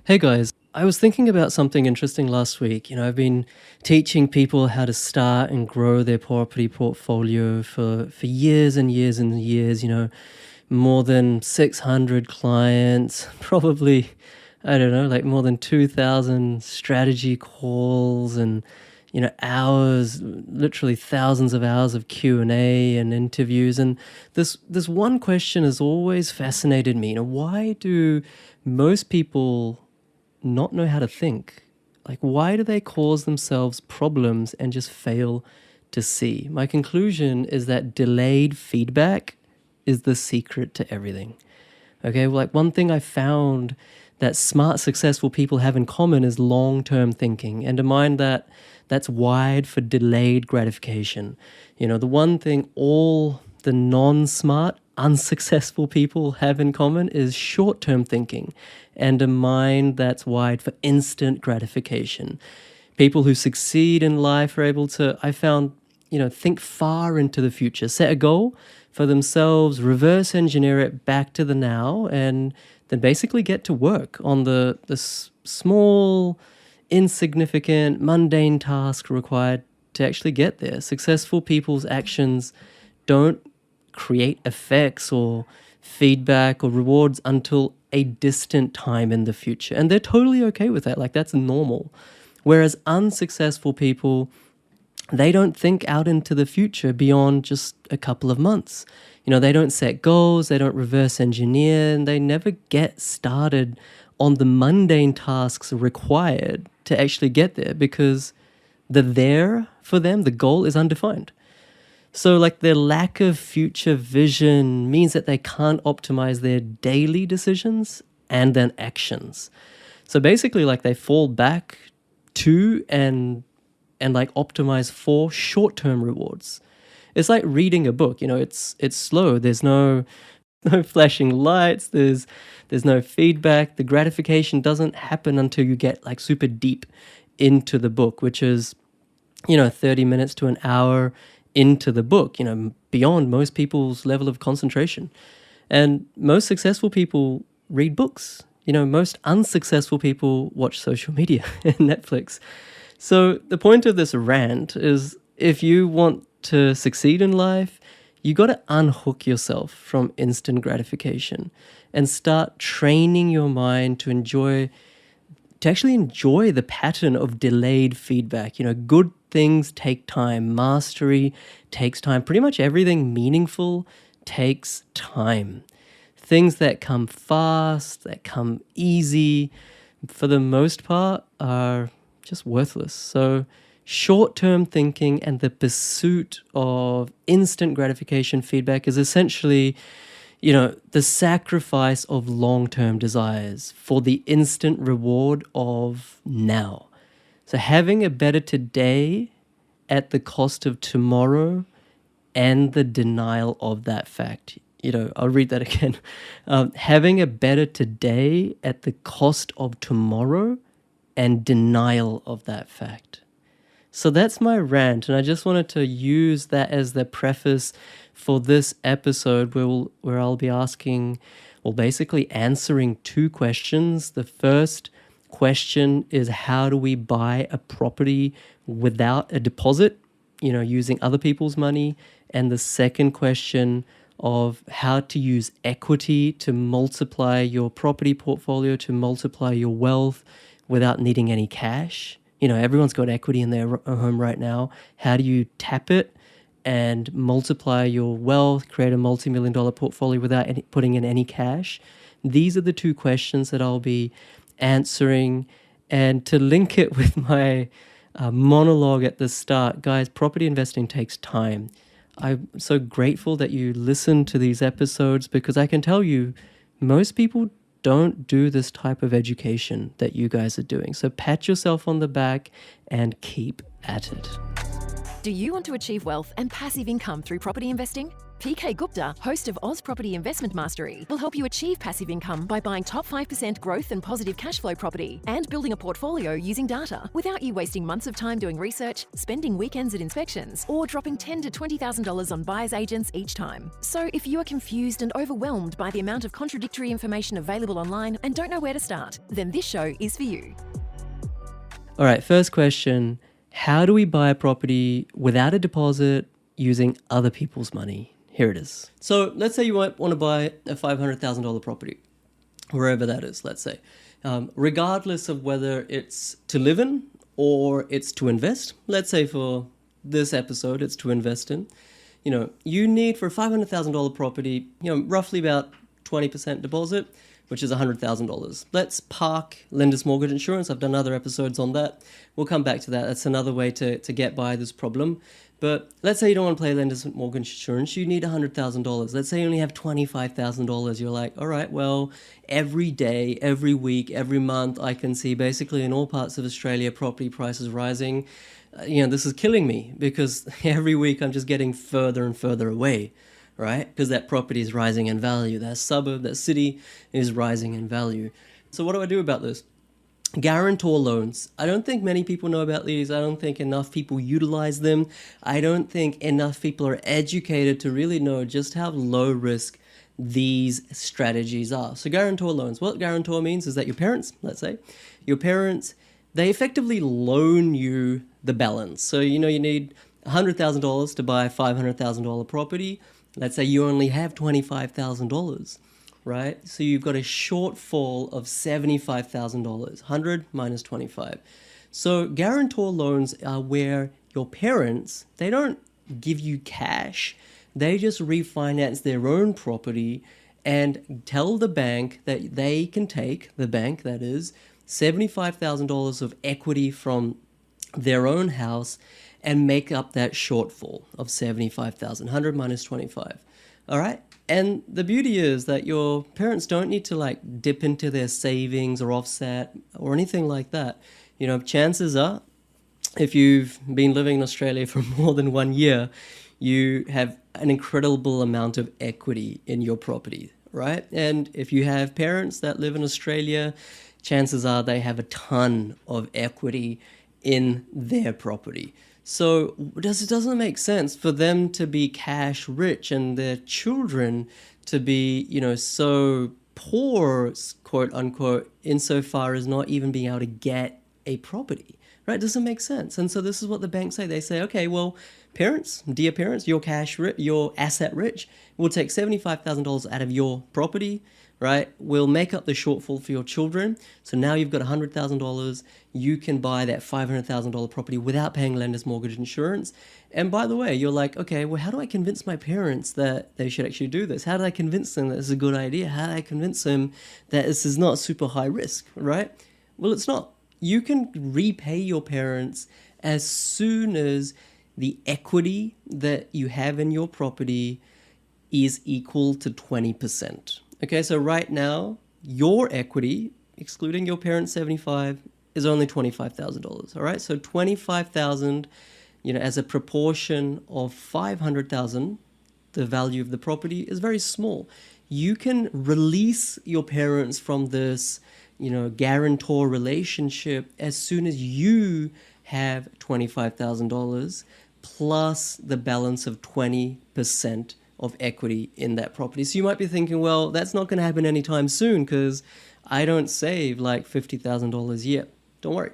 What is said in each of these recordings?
Hey guys, I was thinking about something interesting last week. I've been teaching people how to start and grow their property portfolio for years and years and years, more than 600 clients, probably, I don't know, like more than 2,000 strategy calls and, hours, literally thousands of hours of Q&A and interviews. And this one question has always fascinated me. Why do most people not know how to think? Like, why do they cause themselves problems and just fail to see? My conclusion is that delayed feedback is the secret to everything. Okay, well, like one thing I found that smart, successful people have in common is long-term thinking and a mind that's wired for delayed gratification. The one thing all the non-smart, unsuccessful people have in common is short-term thinking and a mind that's wired for instant gratification. People who succeed in life are able to, I found, think far into the future, set a goal for themselves, reverse engineer it back to the now, and then basically get to work on the small, insignificant, mundane task required to actually get there. Successful people's actions don't create effects or feedback or rewards until a distant time in the future. And they're totally okay with that. Like, that's normal. Whereas unsuccessful people, they don't think out into the future beyond just a couple of months. They don't set goals, they don't reverse engineer, and they never get started on the mundane tasks required to actually get there because the there for them, the goal is undefined. So like their lack of future vision means that they can't optimize their daily decisions and then actions. So basically like they fall back to and like optimize for short-term rewards. It's like reading a book, it's slow. There's no flashing lights, there's no feedback. The gratification doesn't happen until you get like super deep into the book, which is 30 minutes to an hour into the book, beyond most people's level of concentration. And most successful people read books. Most unsuccessful people watch social media and Netflix. So the point of this rant is if you want to succeed in life, you got to unhook yourself from instant gratification and start training your mind to actually enjoy the pattern of delayed feedback. Good things take time. Mastery takes time. Pretty much everything meaningful takes time. Things that come fast, that come easy, for the most part, are just worthless. So short-term thinking and the pursuit of instant gratification feedback is essentially the sacrifice of long-term desires for the instant reward of now. So having a better today at the cost of tomorrow and the denial of that fact. I'll read that again. Having a better today at the cost of tomorrow and denial of that fact. So that's my rant, and I just wanted to use that as the preface for this episode where I'll be asking, well, basically answering two questions. The first question is, how do we buy a property without a deposit, using other people's money? And the second question of how to use equity to multiply your property portfolio, to multiply your wealth without needing any cash. Everyone's got equity in their home right now. How do you tap it and multiply your wealth, create a multi-million-dollar portfolio without putting in any cash? These are the two questions that I'll be answering. And to link it with my monologue at the start, guys, property investing takes time. I'm so grateful that you listen to these episodes because I can tell you most people don't do this type of education that you guys are doing. So pat yourself on the back and keep at it. Do you want to achieve wealth and passive income through property investing? PK Gupta, host of Oz Property Investment Mastery, will help you achieve passive income by buying top 5% growth and positive cash flow property and building a portfolio using data without you wasting months of time doing research, spending weekends at inspections, or dropping $10,000 to $20,000 on buyer's agents each time. So if you are confused and overwhelmed by the amount of contradictory information available online and don't know where to start, then this show is for you. All right, first question. How do we buy a property without a deposit using other people's money? Here it is. So let's say you might want to buy a $500,000 property, wherever that is, let's say. Regardless of whether it's to live in or it's to invest. Let's say for this episode, it's to invest in. You need for a $500,000 property, roughly about 20% deposit, which is $100,000. Let's park lender's mortgage insurance. I've done other episodes on that. We'll come back to that. That's another way to get by this problem. But let's say you don't want to play lender's mortgage insurance. You need $100,000. Let's say you only have $25,000. You're like, all right, well, every day, every week, every month, I can see basically in all parts of Australia, property prices rising. This is killing me because every week I'm just getting further and further away, right? Because that property is rising in value. That suburb, that city is rising in value. So what do I do about this? Guarantor loans. I don't think many people know about these. I don't think enough people utilize them. I don't think enough people are educated to really know just how low risk these strategies are. So guarantor loans. What guarantor means is that your parents, let's say, they effectively loan you the balance. So you need $100,000 to buy a $500,000 property. Let's say you only have $25,000. Right? So you've got a shortfall of $75,000, 100 minus 25. So guarantor loans are where your parents, they don't give you cash. They just refinance their own property and tell the bank that they can take, the bank that is, $75,000 of equity from their own house and make up that shortfall of 75,000, 100 minus 25. All right? And the beauty is that your parents don't need to dip into their savings or offset or anything like that. Chances are, if you've been living in Australia for more than 1 year, you have an incredible amount of equity in your property, right? And if you have parents that live in Australia, chances are they have a ton of equity in their property. So it doesn't make sense for them to be cash rich and their children to be, so poor, quote unquote, insofar as not even being able to get a property, right? It doesn't make sense. And so this is what the banks say. They say, okay, well, parents, dear parents, you're you're asset rich. We'll take $75,000 out of your property, right? We'll make up the shortfall for your children. So now you've got $100,000. You can buy that $500,000 property without paying lender's mortgage insurance. And by the way, you're like, okay, well, how do I convince my parents that they should actually do this? How do I convince them that this is a good idea? How do I convince them that this is not super high risk, right? Well, it's not. You can repay your parents as soon as the equity that you have in your property is equal to 20%. Okay, so right now, your equity, excluding your parents' 75, is only $25,000. All right, so $25,000, as a proportion of $500,000, the value of the property is very small. You can release your parents from this, guarantor relationship as soon as you have $25,000 plus the balance of 20% of equity in that property. So you might be thinking, well, that's not going to happen anytime soon because I don't save $50,000 a year. Don't worry.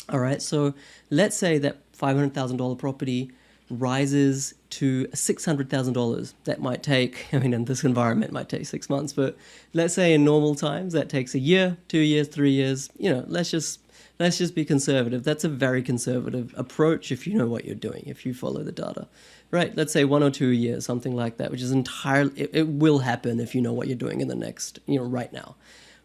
All right, so let's say that $500,000 property rises to $600,000. That might take, in this environment, it might take 6 months, but let's say in normal times, that takes a year, 2 years, 3 years. Let's just be conservative. That's a very conservative approach if you know what you're doing, if you follow the data. Right, let's say 1 or 2 years, something like that, which is entirely, it will happen if you know what you're doing in the next, right now,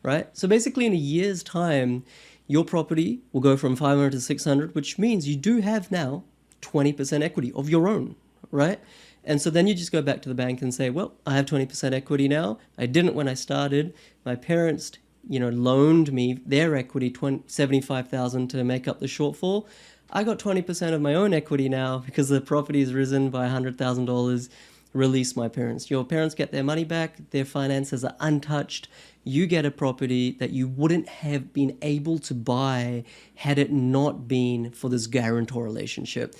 right? So basically in a year's time, your property will go from 500 to 600, which means you do have now 20% equity of your own, right? And so then you just go back to the bank and say, well, I have 20% equity now. I didn't when I started. My parents, loaned me their equity, $75,000 to make up the shortfall. I got 20% of my own equity now because the property has risen by $100,000. release my parents. Your parents get their money back, their finances are untouched. You get a property that you wouldn't have been able to buy had it not been for this guarantor relationship.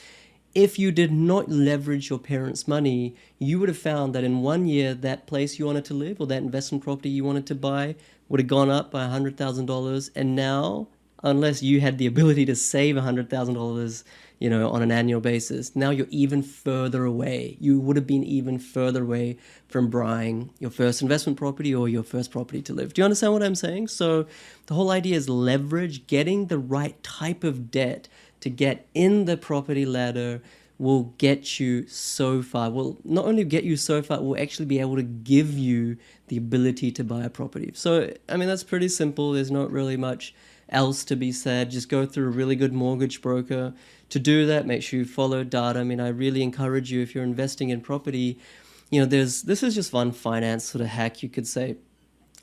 If you did not leverage your parents' money, you would have found that in 1 year, that place you wanted to live or that investment property you wanted to buy would have gone up by $100,000. And now, unless you had the ability to save $100,000, on an annual basis, now you're even further away. You would have been even further away from buying your first investment property or your first property to live. Do you understand what I'm saying? So the whole idea is leverage, getting the right type of debt to get in the property ladder will get you so far. Will not only get you so far, it will actually be able to give you the ability to buy a property. So, that's pretty simple. There's not really much else to be said. Just go through a really good mortgage broker. To do that, make sure you follow data. I really encourage you, if you're investing in property, this is just one finance sort of hack, you could say.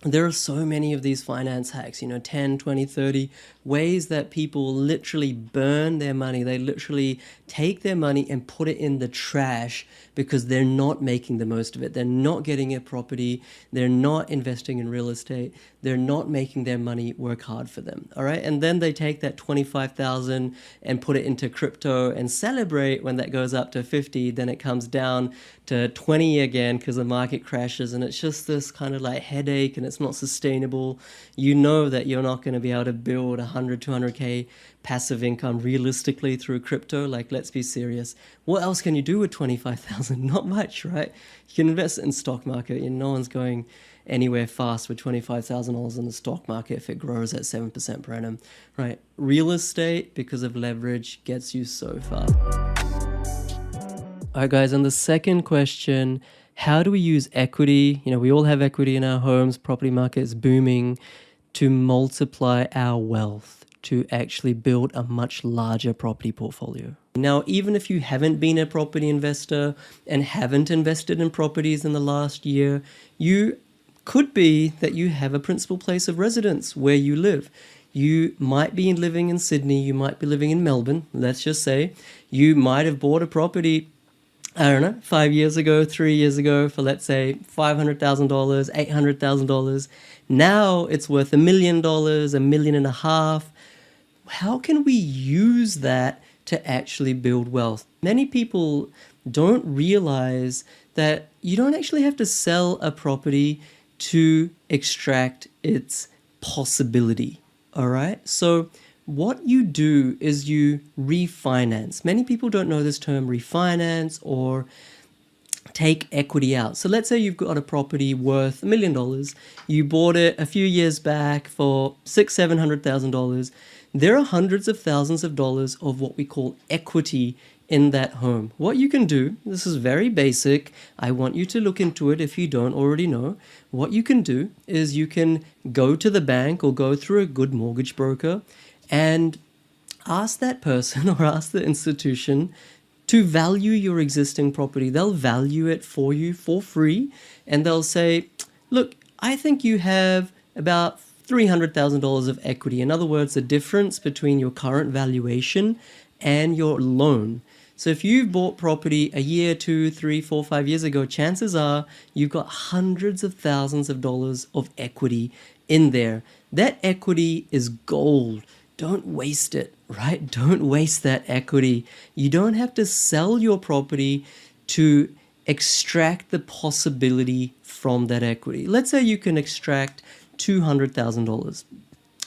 There are so many of these finance hacks, 10, 20, 30 ways that people literally burn their money. They literally take their money and put it in the trash because they're not making the most of it. They're not getting a property. They're not investing in real estate. They're not making their money work hard for them. All right. And then they take that 25,000 and put it into crypto and celebrate when that goes up to 50. Then it comes down to 20 again because the market crashes. And it's just this kind of like headache, and it's not sustainable. You know that you're not going to be able to build 100, 200K passive income realistically through crypto. Like, let's be serious. What else can you do with 25,000? Not much, right? You can invest in stock market. No one's going anywhere fast with $25,000 in the stock market if it grows at 7% per annum, right? Real estate, because of leverage, gets you so far. All right, guys, and the second question, how do we use equity? We all have equity in our homes, property market is booming, to multiply our wealth, to actually build a much larger property portfolio. Now, even if you haven't been a property investor and haven't invested in properties in the last year, you could be that you have a principal place of residence where you live. You might be living in Sydney, you might be living in Melbourne, let's just say. You might have bought a property, 5 years ago, 3 years ago for, let's say, $500,000, $800,000. Now it's worth $1 million, $1.5 million. How can we use that to actually build wealth? Many people don't realize that you don't actually have to sell a property to extract its possibility. All right. So what you do is you refinance. Many people don't know this term, refinance or take equity out. So let's say you've got a property worth $1 million. You bought it a few years back for $600,000-$700,000. There are hundreds of thousands of dollars of what we call equity in that home. What you can do, this is very basic. I want you to look into it if you don't already know. What you can do is you can go to the bank or go through a good mortgage broker and ask that person or ask the institution to value your existing property. They'll value it for you for free, and they'll say, look, I think you have about $300,000 of equity. In other words, the difference between your current valuation and your loan. So if you've bought property a year, 2, 3, 4, 5 years ago, chances are you've got hundreds of thousands of dollars of equity in there. That equity is gold. Don't waste it, right? Don't waste that equity. You don't have to sell your property to extract the possibility from that equity. Let's say you can extract $200,000,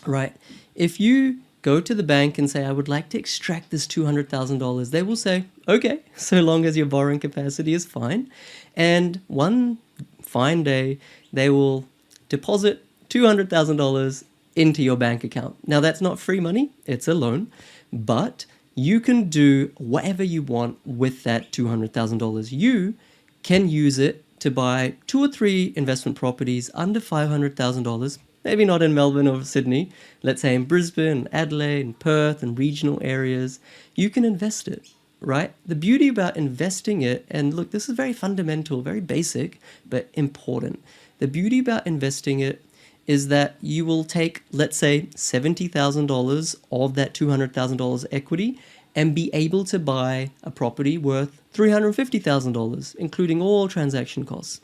right? If you go to the bank and say, I would like to extract this $200,000, they will say, okay, so long as your borrowing capacity is fine. And one fine day, they will deposit $200,000 into your bank account. Now, that's not free money, it's a loan, but you can do whatever you want with that $200,000. You can use it to buy 2 or 3 investment properties under $500,000, maybe not in Melbourne or Sydney, let's say in Brisbane, Adelaide, and Perth, and regional areas. You can invest it, right? The beauty about investing it, and look, this is very fundamental, very basic, but important. The beauty about investing it is that you will take, let's say, $70,000 of that $200,000 equity, and be able to buy a property worth $350,000, including all transaction costs.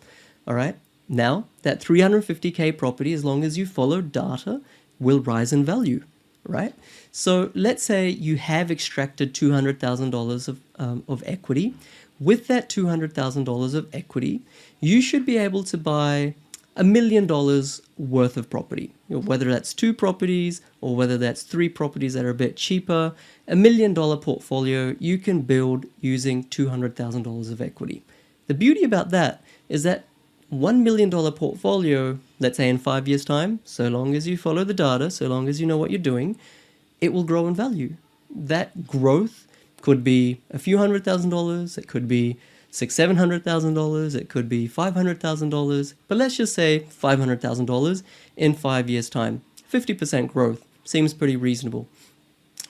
All right. Now, that 350K property, as long as you follow data, will rise in value, right? So let's say you have extracted $200,000 of equity. With that $200,000 of equity, you should be able to buy $1 million worth of property. Whether that's 2 properties or whether that's 3 properties that are a bit cheaper, $1 million portfolio you can build using $200,000 of equity. The beauty about that is that $1 million portfolio, let's say in 5 years' time, so long as you follow the data, so long as you know what you're doing, it will grow in value. That growth could be a few $100,000, it could be $600,000-$700,000, it could be $500,000, but let's just say $500,000 in 5 years' time. 50% growth seems pretty reasonable.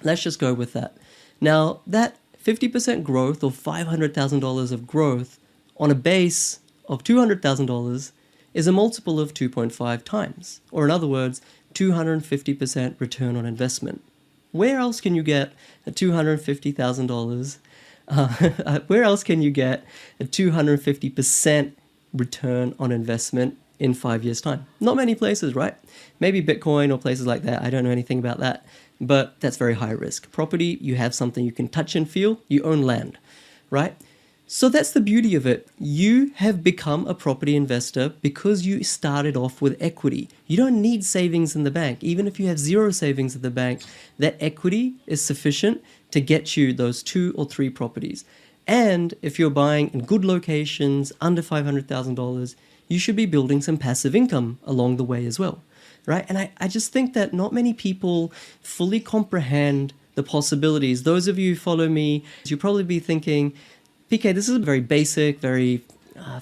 Let's just go with that. Now, that 50% growth or $500,000 of growth on a base of $200,000 is a multiple of 2.5 times, or in other words, 250% return on investment. Where else can you get a $250,000? Where else can you get a 250% return on investment in 5 years' time? Not many places, right? Maybe Bitcoin or places like that. I don't know anything about that, but that's very high risk. Property, you have something you can touch and feel. You own land, right? So that's the beauty of it. You have become a property investor because you started off with equity. You don't need savings in the bank. Even if you have 0 savings in the bank, that equity is sufficient to get you those 2 or 3 properties. And if you're buying in good locations under $500,000, you should be building some passive income along the way as well, right? And I just think that not many people fully comprehend the possibilities. Those of you who follow me, you'll probably be thinking, PK, this is very basic, very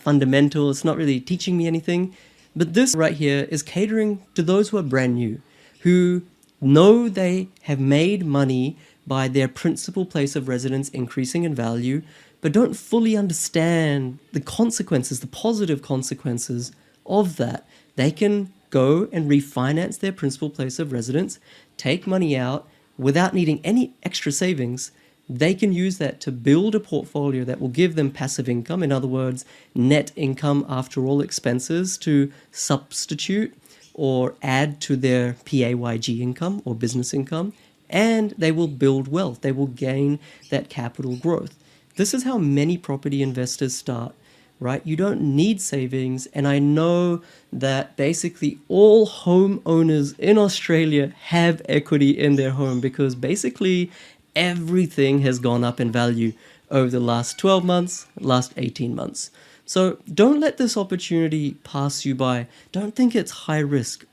fundamental. It's not really teaching me anything. But this right here is catering to those who are brand new, who know they have made money by their principal place of residence increasing in value, but don't fully understand the consequences, the positive consequences of that. They can go and refinance their principal place of residence, take money out without needing any extra savings. They can use that to build a portfolio that will give them passive income. In other words, net income after all expenses to substitute or add to their PAYG income or business income. And they will build wealth. They will gain that capital growth. This is how many property investors start, right? You don't need savings. And I know that basically all homeowners in Australia have equity in their home because basically everything has gone up in value over the last 12 months, last 18 months. So don't let this opportunity pass you by. Don't think it's high risk.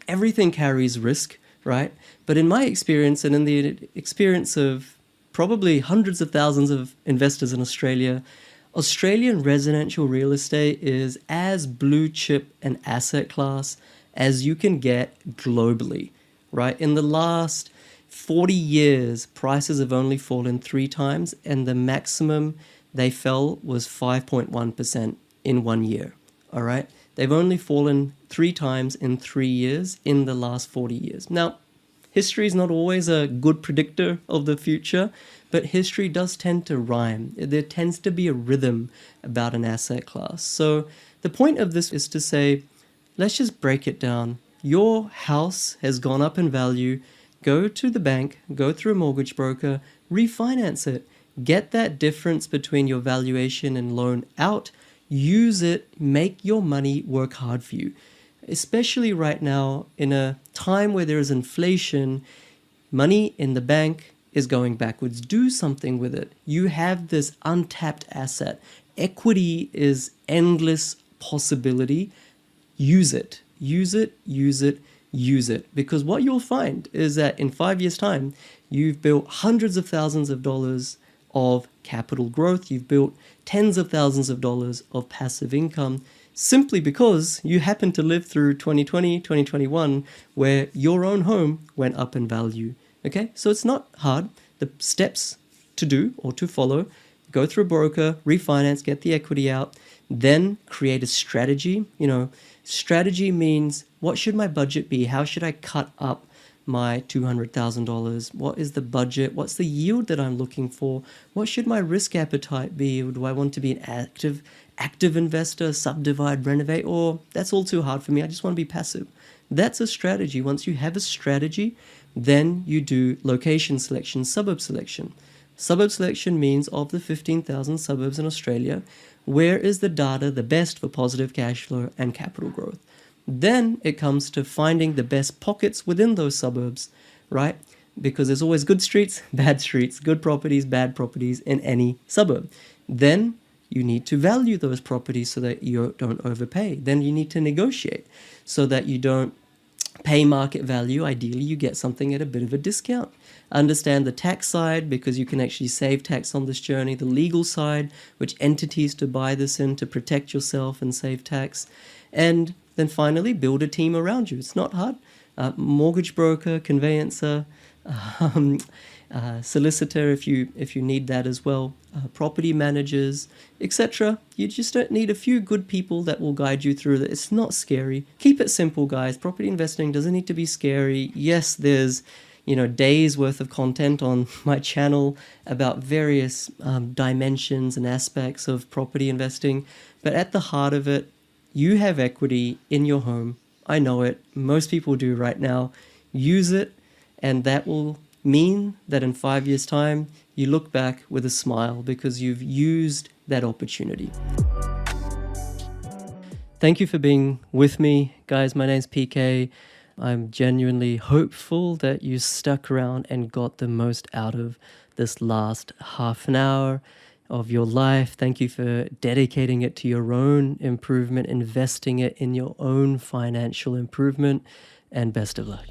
Everything carries risk, right? But in my experience and in the experience of probably hundreds of thousands of investors in Australia, Australian residential real estate is as blue chip an asset class as you can get globally, right? In the last 40 years, prices have only fallen 3 times, and the maximum they fell was 5.1% in 1 year, all right? They've only fallen 3 times in 3 years in the last 40 years. Now, history is not always a good predictor of the future, but history does tend to rhyme. There tends to be a rhythm about an asset class. So the point of this is to say, let's just break it down. Your house has gone up in value. Go to the bank, go through a mortgage broker, refinance it. Get that difference between your valuation and loan out. Use it, make your money work hard for you. Especially right now, in a time where there is inflation, money in the bank is going backwards. Do something with it. You have this untapped asset. Equity is endless possibility. Use it. Use it, use it, use it. Because what you'll find is that in 5 years' time, you've built hundreds of thousands of dollars of capital growth. You've built tens of thousands of dollars of passive income simply because you happen to live through 2020, 2021, where your own home went up in value. Okay, so it's not hard. The steps to do or to follow: go through a broker, refinance, get the equity out, then create a strategy. Strategy means, what should my budget be? How should I cut up my $200,000? What is the budget? What's the yield that I'm looking for? What should my risk appetite be? Do I want to be an active investor, subdivide, renovate, or that's all too hard for me, I just want to be passive? That's a strategy. Once you have a strategy, then you do location selection, suburb selection. Suburb selection means of the 15,000 suburbs in Australia, where is the data the best for positive cash flow and capital growth? Then it comes to finding the best pockets within those suburbs, right? Because there's always good streets, bad streets, good properties, bad properties in any suburb. Then you need to value those properties so that you don't overpay. Then you need to negotiate so that you don't pay market value. Ideally, you get something at a bit of a discount. Understand the tax side, because you can actually save tax on this journey. The legal side, which entities to buy this in to protect yourself and save tax. And then finally, build a team around you. It's not hard. Mortgage broker, conveyancer, solicitor if you need that as well, property managers, etc. You just don't need a few good people that will guide you through that. It's not scary. Keep it simple, guys. Property investing doesn't need to be scary. Yes, there's days worth of content on my channel about various dimensions and aspects of property investing, but at the heart of it, you have equity in your home. I know it. Most people do right now. Use it, and that will mean that in 5 years' time, you look back with a smile because you've used that opportunity. Thank you for being with me, guys. My name's PK. I'm genuinely hopeful that you stuck around and got the most out of this last half an hour of your life. Thank you for dedicating it to your own improvement, investing it in your own financial improvement, and best of luck.